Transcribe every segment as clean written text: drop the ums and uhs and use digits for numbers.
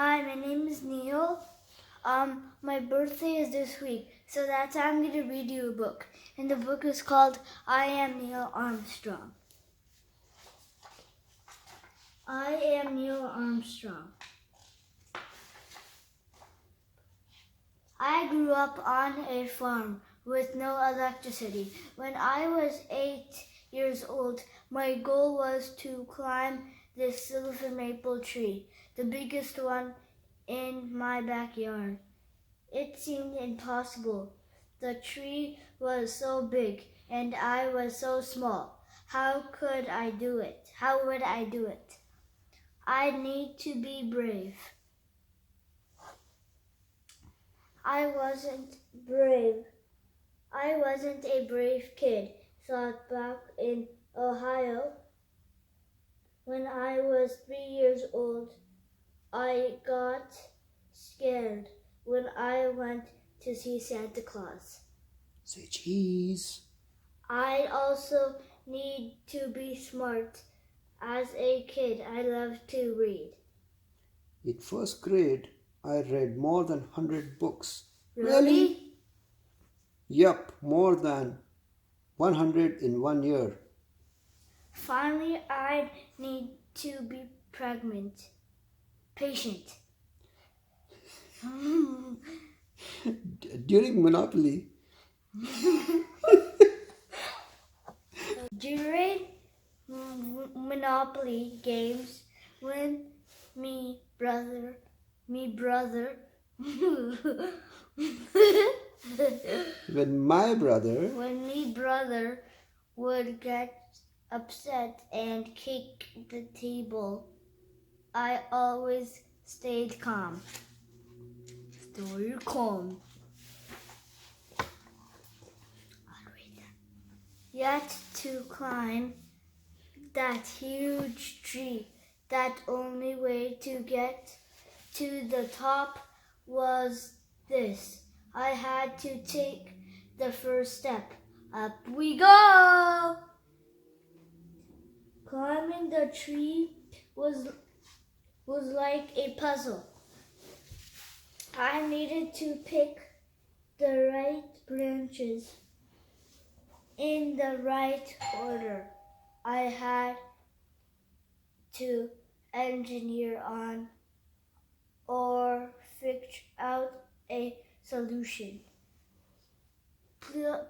Hi, my name is Neil. My birthday is this week, so that's why I'm going to read you a book. And the book is called I Am Neil Armstrong. I am Neil Armstrong. I grew up on a farm with no electricity. When I was 8 years old, my goal was to climb this silver maple tree, the biggest one in my backyard. It seemed impossible. The tree was so big and I was so small. How could I do it? How would I do it? I need to be brave. I wasn't brave. I wasn't a brave kid, thought back in Ohio. When I was 3 years old, I got scared when I went to see Santa Claus. Say cheese. I also need to be smart. As a kid, I loved to read. In first grade, I read more than 100 books. Really? Yup, more than 100 in 1 year. Finally, I need to be patient. During Monopoly, During Monopoly games, when me brother, when my brother when me brother would get upset and kick the table, I always stayed calm. Stay calm. Yet to climb that huge tree, that only way to get to the top was this. I had to take the first step. Up we go! Climbing the tree was like a puzzle. I needed to pick the right branches in the right order. I had to engineer on or figure out a solution.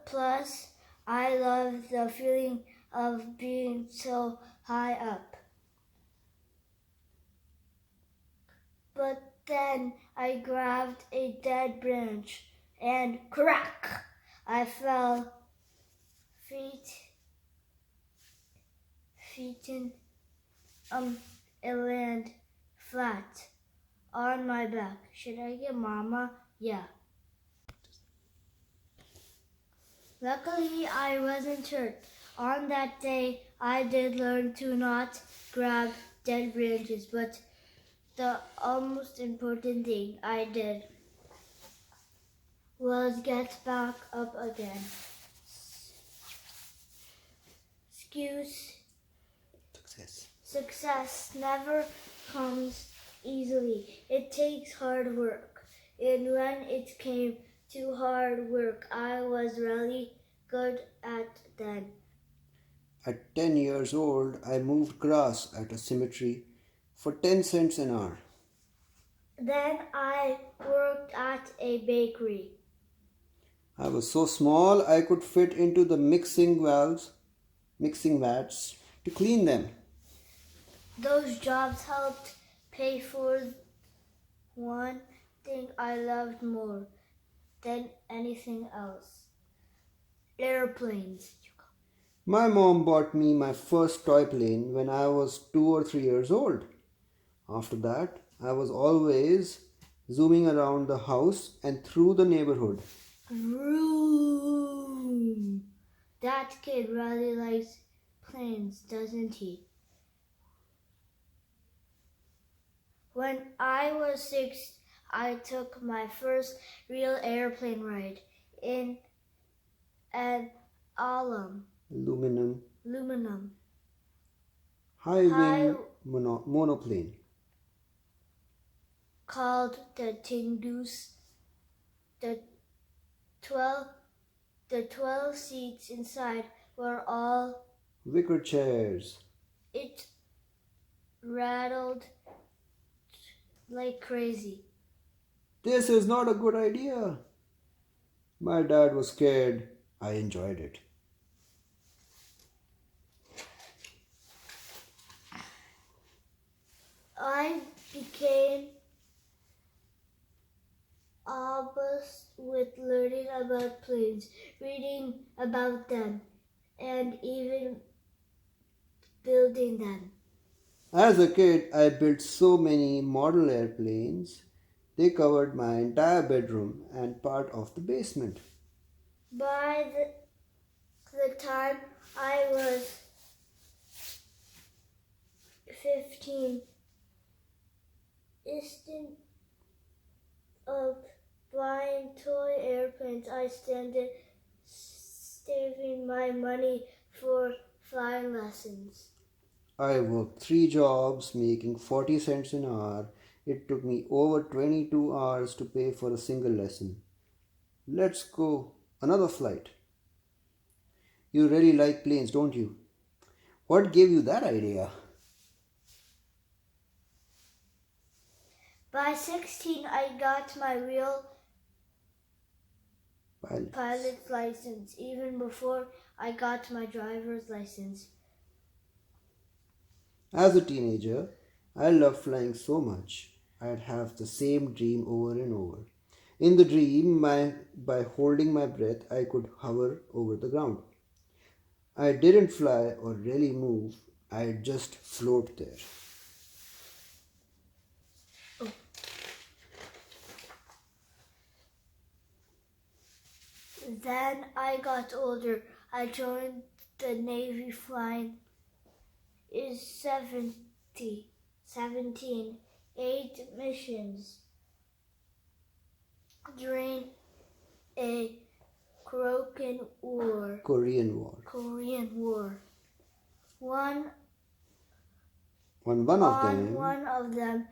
Plus, I love the feeling of being so high up. But then I grabbed a dead branch and crack! I fell feet in a land flat on my back. Should I get mama? Yeah. Luckily, I wasn't hurt. On that day, I did learn to not grab dead branches, but the most important thing I did was get back up again. Success never comes easily. It takes hard work. And when it came to hard work, I was really good at then. At 10 years old, I moved grass at a cemetery for 10 cents an hour. Then I worked at a bakery. I was so small I could fit into the mixing vats to clean them. Those jobs helped pay for one thing I loved more than anything else. Airplanes. My mom bought me my first toy plane when I was 2 or 3 years old. After that, I was always zooming around the house and through the neighborhood. Vroom. That kid really likes planes, doesn't he? When I was 6, I took my first real airplane ride in an aluminum high-wing monoplane. called the Tingus. The 12 seats inside were all wicker chairs. it rattled like crazy. This is not a good idea. My dad was scared. I enjoyed it. I became obsessed with learning about planes, reading about them, and even building them. As a kid, I built so many model airplanes. They covered my entire bedroom and part of the basement. By the time I was 15, instead of buying toy airplanes, I started saving my money for flying lessons. I worked 3 jobs, making 40 cents an hour. It took me over 22 hours to pay for a single lesson. Let's go. Another flight. You really like planes, don't you? What gave you that idea? By 16, I got my real pilot's license, even before I got my driver's license. As a teenager, I loved flying so much. I'd have the same dream over and over. In the dream, by holding my breath, I could hover over the ground. I didn't fly or really move, I'd just float there. Then I got older. I joined the Navy flying is 17, 8 missions during a Korean War. Korean War. One On one of On them, one of them,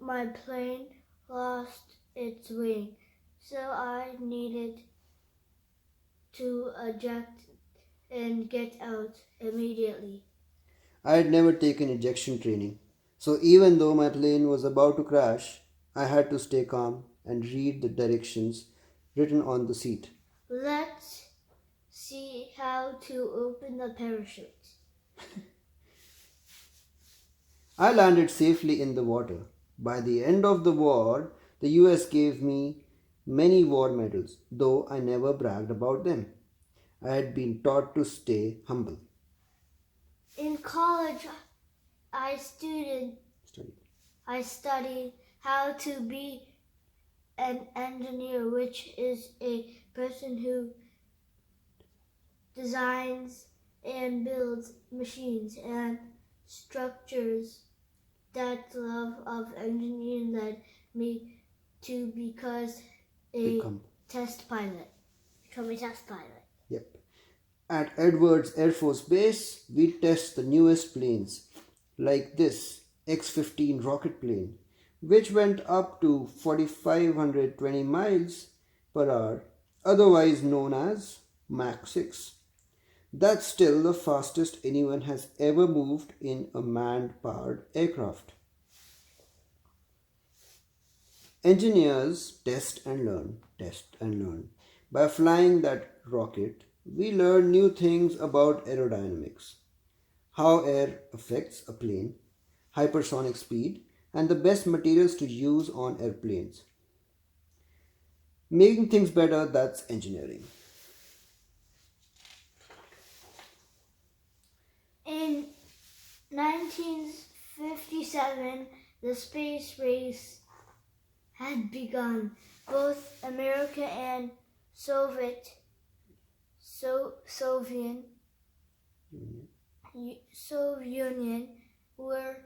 my plane lost its wing, so I needed to eject and get out immediately. I had never taken ejection training. So even though my plane was about to crash, I had to stay calm and read the directions written on the seat. Let's see how to open the parachute. I landed safely in the water. By the end of the war, the US gave me many war medals, though I never bragged about them. I had been taught to stay humble. In college, I studied how to be an engineer, which is a person who designs and builds machines and structures. That love of engineering led me to become a test pilot. Yep. At Edwards Air Force Base, we test the newest planes, like this X-15 rocket plane, which went up to 4,520 miles per hour, otherwise known as Mach 6. That's still the fastest anyone has ever moved in a manned powered aircraft. Engineers test and learn. By flying that rocket, we learn new things about aerodynamics, how air affects a plane, hypersonic speed, and the best materials to use on airplanes. Making things better, that's engineering. In 1957, the space race had begun. Both America and Soviet Union were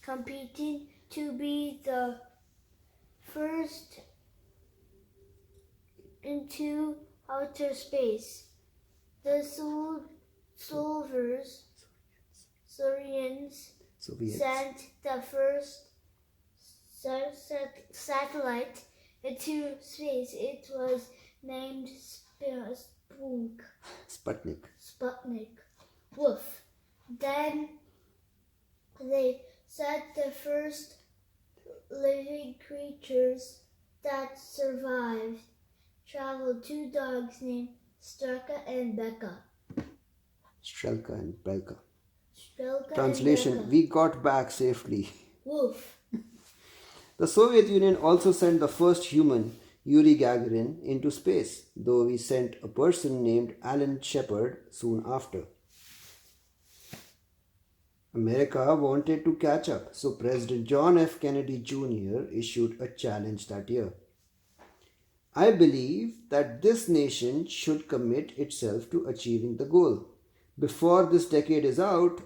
competing to be the first into outer space. The Unions Soviets. sent the first satellite into space. It was named Sputnik. Sputnik. Woof. Then they said the first living creatures that survived traveled two dogs named Strelka and Becca. Strelka and Belka. Strelka Translation: and Becca. we got back safely. Woof. The Soviet Union also sent the first human, Yuri Gagarin, into space, though we sent a person named Alan Shepard soon after. America wanted to catch up, so President John F. Kennedy Jr. issued a challenge that year. I believe that this nation should commit itself to achieving the goal. Before this decade is out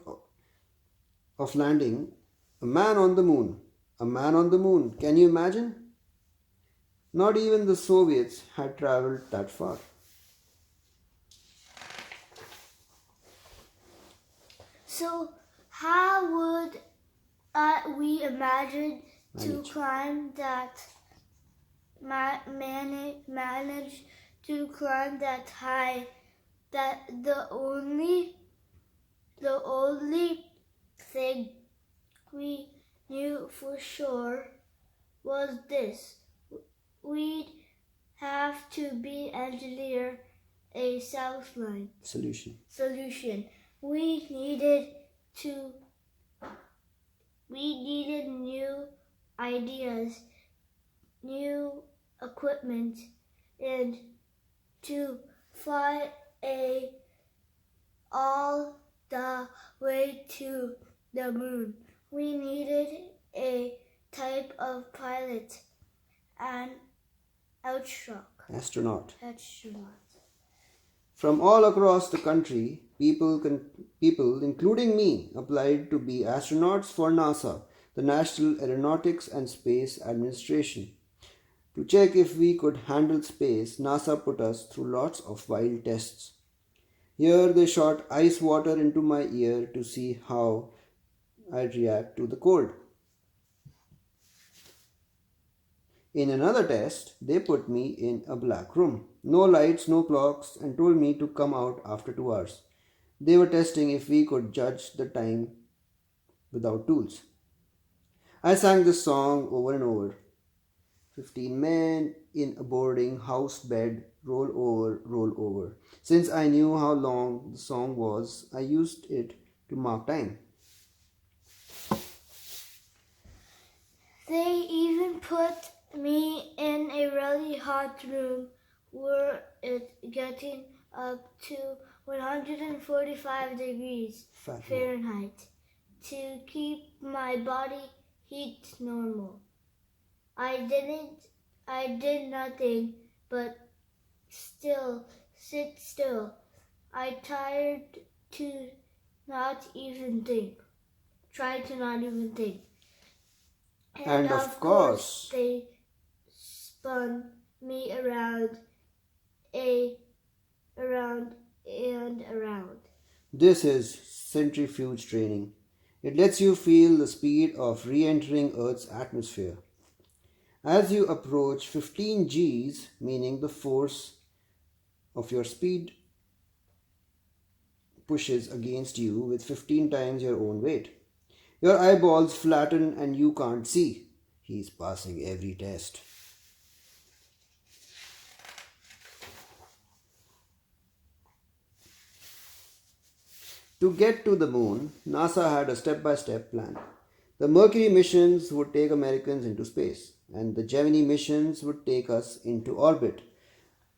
of landing a man on the moon. A man on the moon. Can you imagine? Not even the Soviets had traveled that far. So, how would we imagine to climb that, manage to climb that high? That the only thing we knew for sure was this: we'd have to be engineer a southline Solution. We needed new ideas, new equipment, and to fly all the way to the moon. We needed a type of pilot, an Astronaut. astronaut. From all across the country, people, including me, applied to be astronauts for NASA, the National Aeronautics and Space Administration. To check if we could handle space, NASA put us through lots of wild tests. Here they shot ice water into my ear to see how I'd react to the cold. In another test, they put me in a black room. No lights, no clocks, and told me to come out after 2 hours. They were testing if we could judge the time without tools. I sang this song over and over. 15 men in a boarding house bed, roll over, roll over. Since I knew how long the song was, I used it to mark time. They even put me in a really hot room where it getting up to 145 degrees Fahrenheit to keep my body heat normal. I did nothing but sit still. I tried to not even think. And of course, they spun me around and around. This is centrifuge training. It lets you feel the speed of re entering Earth's atmosphere. As you approach 15 Gs, meaning the force of your speed pushes against you with 15 times your own weight. Your eyeballs flatten and you can't see. He's passing every test. To get to the moon, NASA had a step-by-step plan. The Mercury missions would take Americans into space, and the Gemini missions would take us into orbit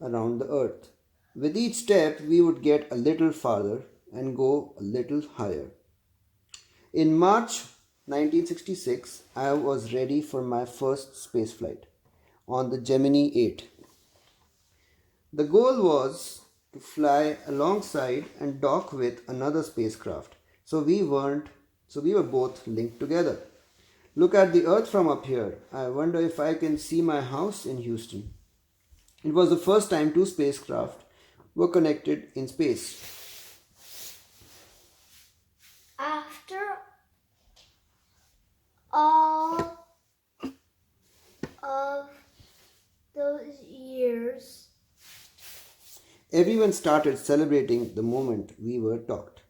around the Earth. With each step, we would get a little farther and go a little higher. In March 1966, I was ready for my first space flight on the Gemini 8. The goal was to fly alongside and dock with another spacecraft, so we were both linked together. Look at the Earth from up here. I wonder if I can see my house in Houston. It was the first time two spacecraft were connected in space. Everyone started celebrating the moment we were docked.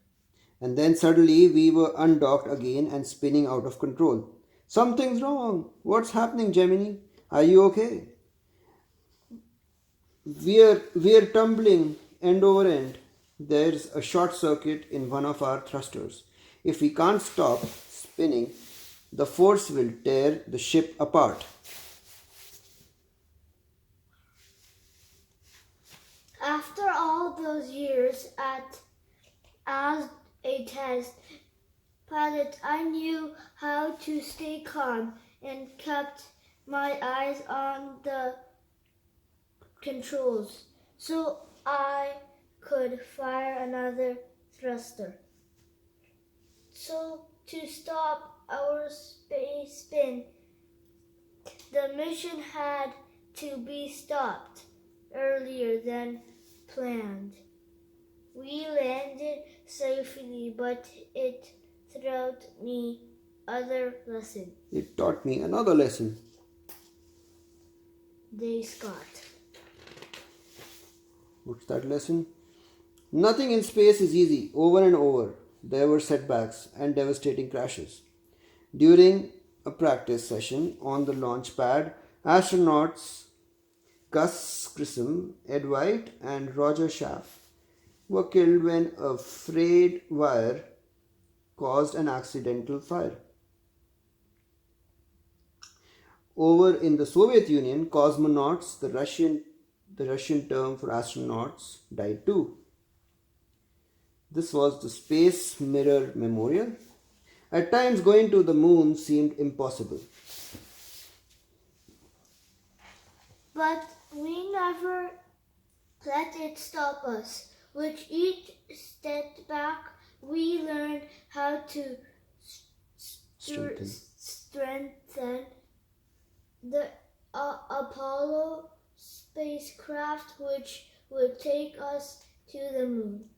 And then suddenly we were undocked again and spinning out of control. Something's wrong. What's happening, Gemini? Are you okay? We're tumbling end over end. There's a short circuit in one of our thrusters. If we can't stop spinning, the force will tear the ship apart. After all those years as a test pilot, I knew how to stay calm and kept my eyes on the controls so I could fire another thruster. So to stop our space spin, the mission had to be stopped earlier than planned. We landed safely, but it taught me other lesson. It taught me another lesson. They Scott. What's that lesson? Nothing in space is easy. Over and over, there were setbacks and devastating crashes. During a practice session on the launch pad, astronauts Gus Grissom, Ed White, and Roger Schaff were killed when a frayed wire caused an accidental fire. Over in the Soviet Union, cosmonauts, the Russian term for astronauts, died too. This was the Space Mirror Memorial. At times, going to the moon seemed impossible. But we never let it stop us. With each step back, we learned how to strengthen the Apollo spacecraft, which would take us to the moon.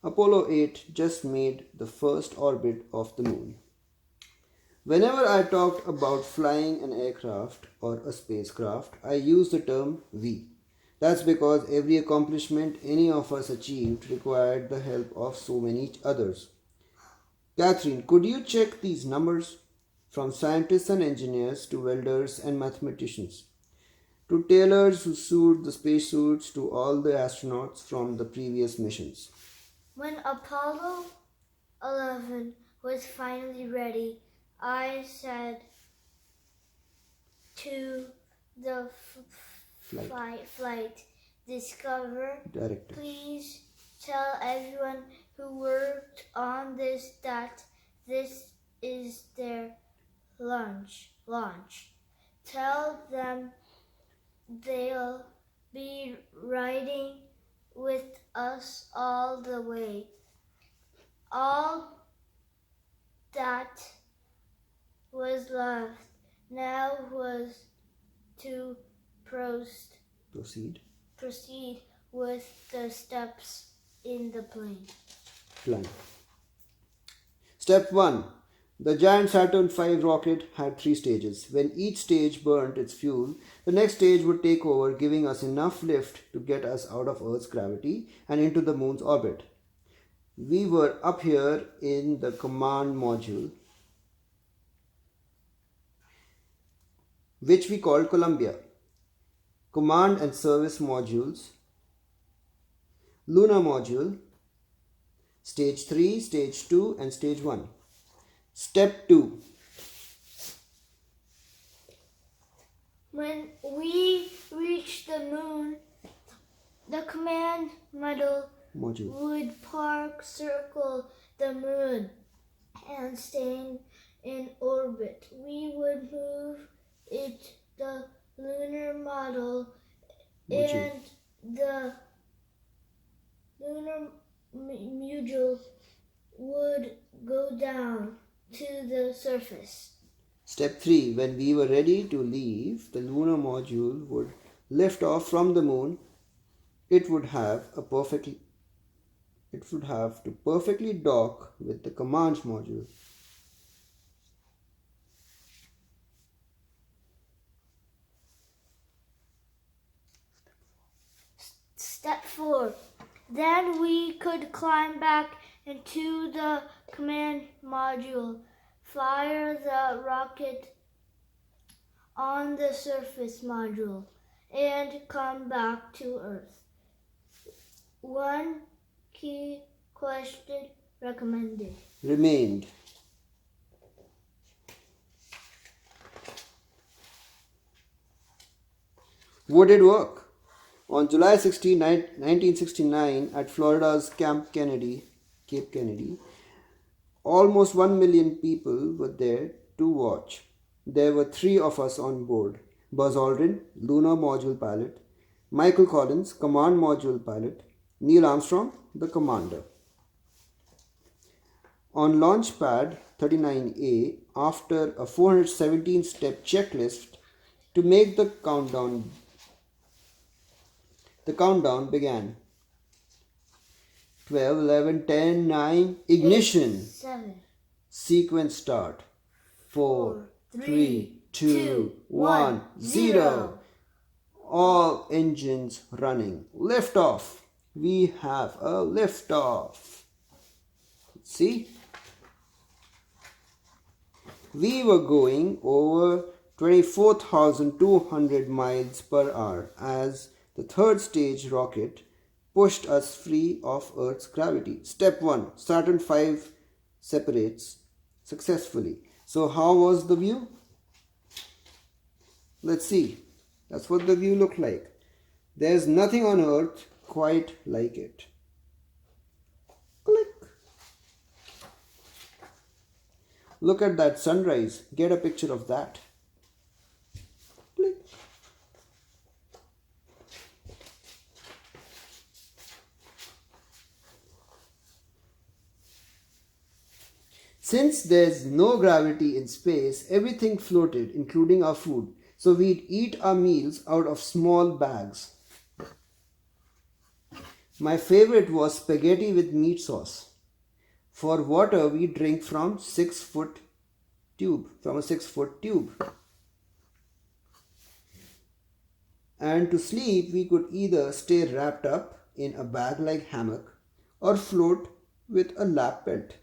Apollo 8 just made the first orbit of the moon. Whenever I talked about flying an aircraft or a spacecraft, I use the term we. That's because every accomplishment any of us achieved required the help of so many others. Catherine, could you check these numbers? From scientists and engineers to welders and mathematicians, to tailors who sewed the spacesuits to all the astronauts from the previous missions. When Apollo 11 was finally ready, I said to the flight discover, Director. please tell everyone who worked on this that this is their launch. Tell them they'll be riding with us all the way. All that was left now was to Proceed. proceed with the steps in the plane. Plan. Step 1. The giant Saturn V rocket had 3 stages. When each stage burnt its fuel, the next stage would take over, giving us enough lift to get us out of Earth's gravity and into the moon's orbit. We were up here in the command module, which we called Columbia. Command and service modules, lunar module, stage 3, stage 2, and stage 1. Step 2. When we reached the moon, the command module would circle the moon and stay in orbit. We would move it the lunar module and the lunar module would go down to the surface. Step 3. When we were ready to leave, the lunar module would lift off from the moon. It would have to perfectly dock with the command module. Step 4. 4. Then we could climb back into the command module, fire the rocket on the surface module, and come back to Earth. One key question recommended. Remained. Would it work? On July 16, 1969, at Florida's Cape Kennedy, almost 1 million people were there to watch. There were 3 of us on board: Buzz Aldrin, Lunar Module Pilot; Michael Collins, Command Module Pilot; Neil Armstrong, the Commander. On Launch Pad 39A, after a 417-step checklist to make the countdown began. 12, 11, 10, 9, ignition. 7. Sequence start. 4, 3, 2, 1, 0. All engines running. Lift off. We have a lift off. See? We were going over 24,200 miles per hour as the third stage rocket pushed us free of Earth's gravity. Step 1. Saturn V separates successfully. So how was the view? Let's see. That's what the view looked like. There's nothing on Earth quite like it. Click. Look at that sunrise. Get a picture of that. Click. Since there's no gravity in space, everything floated, including our food. So we'd eat our meals out of small bags. My favorite was spaghetti with meat sauce. For water, we drink from a 6-foot tube. And to sleep, we could either stay wrapped up in a bag like hammock or float with a lap belt.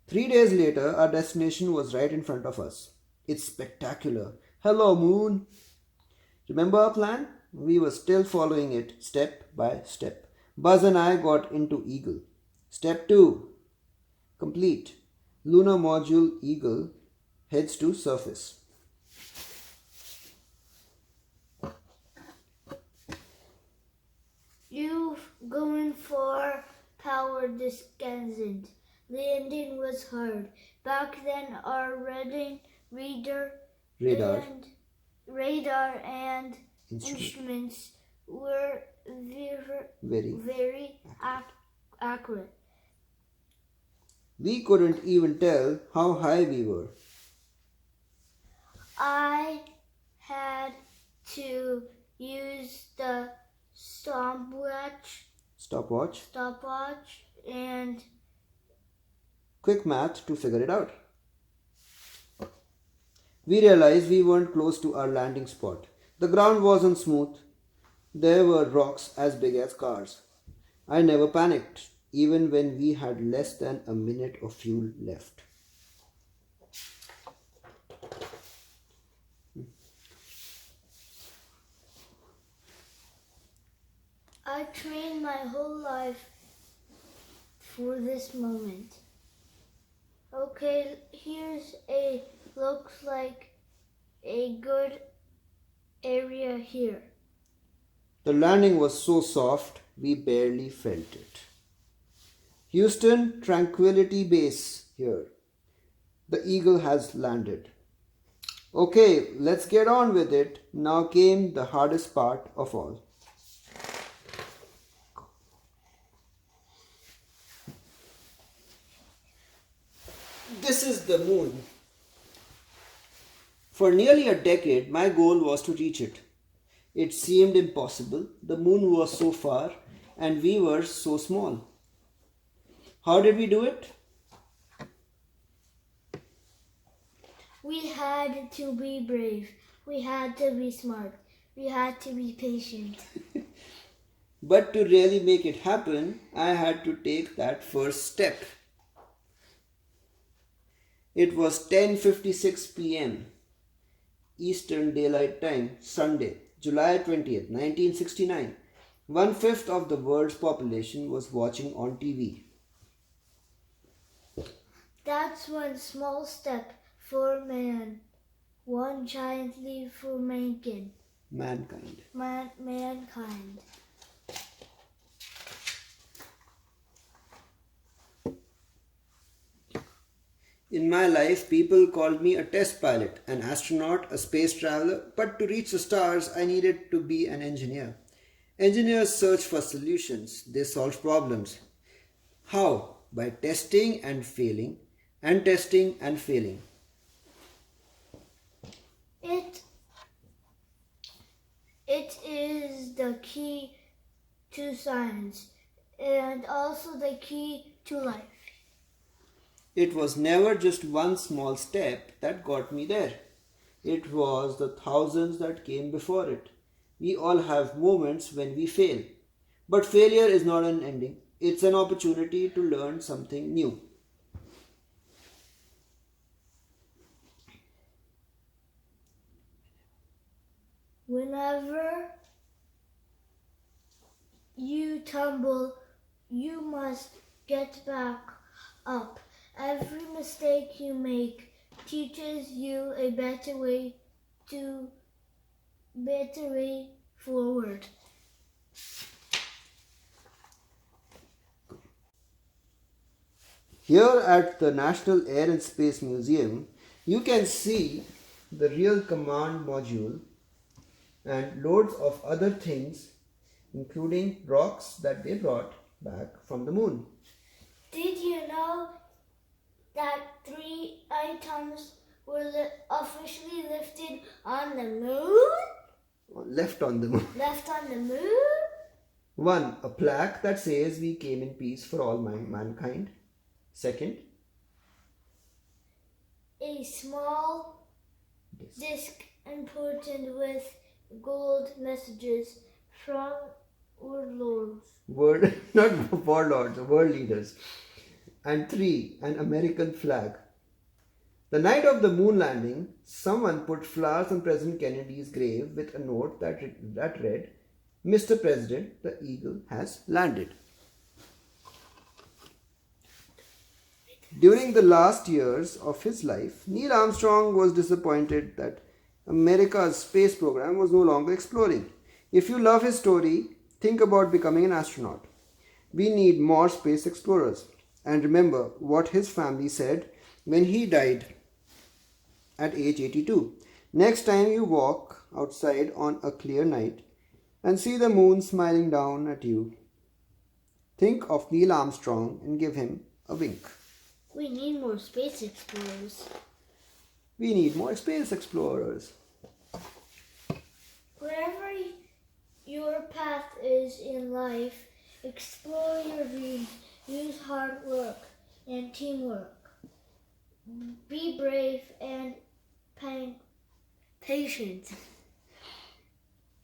3 days later, our destination was right in front of us. It's spectacular. Hello, moon. Remember our plan? We were still following it step by step. Buzz and I got into Eagle. Step 2. Complete. Lunar Module Eagle heads to surface. You going for power descendant. Landing was hard. Back then, our radar and instruments were very accurate. We couldn't even tell how high we were. I had to use the stopwatch and quick math to figure it out. We realized we weren't close to our landing spot. The ground wasn't smooth. There were rocks as big as cars. I never panicked, even when we had less than a minute of fuel left. I trained my whole life for this moment. Okay, looks like a good area here. The landing was so soft, we barely felt it. Houston, Tranquility Base here. The Eagle has landed. Okay, let's get on with it. Now came the hardest part of all. This is the moon. For nearly a decade, my goal was to reach it. It seemed impossible. The moon was so far and we were so small. How did we do it? We had to be brave. We had to be smart. We had to be patient. But to really make it happen, I had to take that first step. It was 10:56 p.m. Eastern Daylight Time, Sunday, July 20th, 1969. One-fifth of the world's population was watching on TV. That's one small step for man, one giant leap for Mankind. mankind. In my life, people called me a test pilot, an astronaut, a space traveler, but to reach the stars, I needed to be an engineer. Engineers search for solutions, they solve problems. How? By testing and failing, and testing and failing. It it is the key to science and also the key to life. It was never just one small step that got me there. It was the thousands that came before it. We all have moments when we fail. But failure is not an ending, it's an opportunity to learn something new. Whenever you tumble, you must get back up. Every mistake you make teaches you a better way forward. Here at the National Air and Space Museum, you can see the real command module and loads of other things, including rocks that they brought back from the moon. Did you know that 3 items were officially lifted on the moon? Left on the moon. Left on the moon? 1. A plaque that says we came in peace for all mankind. Second, A small disc important with gold messages from warlords. not warlords, world leaders. And 3. An American flag. The night of the moon landing, someone put flowers on President Kennedy's grave with a note that read, Mr. President, the eagle has landed. During the last years of his life, Neil Armstrong was disappointed that America's space program was no longer exploring. If you love his story, think about becoming an astronaut. We need more space explorers. And remember what his family said when he died at age 82. Next time you walk outside on a clear night and see the moon smiling down at you, think of Neil Armstrong and give him a wink. We need more space explorers. We need more space explorers. Wherever your path is in life, explore your dreams. Use hard work and teamwork. Be brave and patient.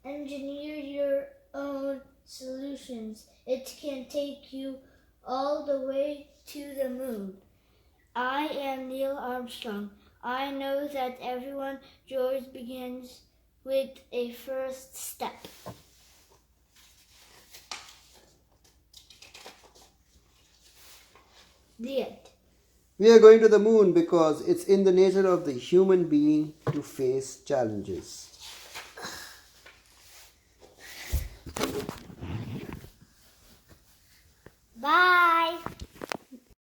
Engineer your own solutions. It can take you all the way to the moon. I am Neil Armstrong. I know that everyone's joy begins with a first step. The end. We are going to the moon because it's in the nature of the human being to face challenges. Bye.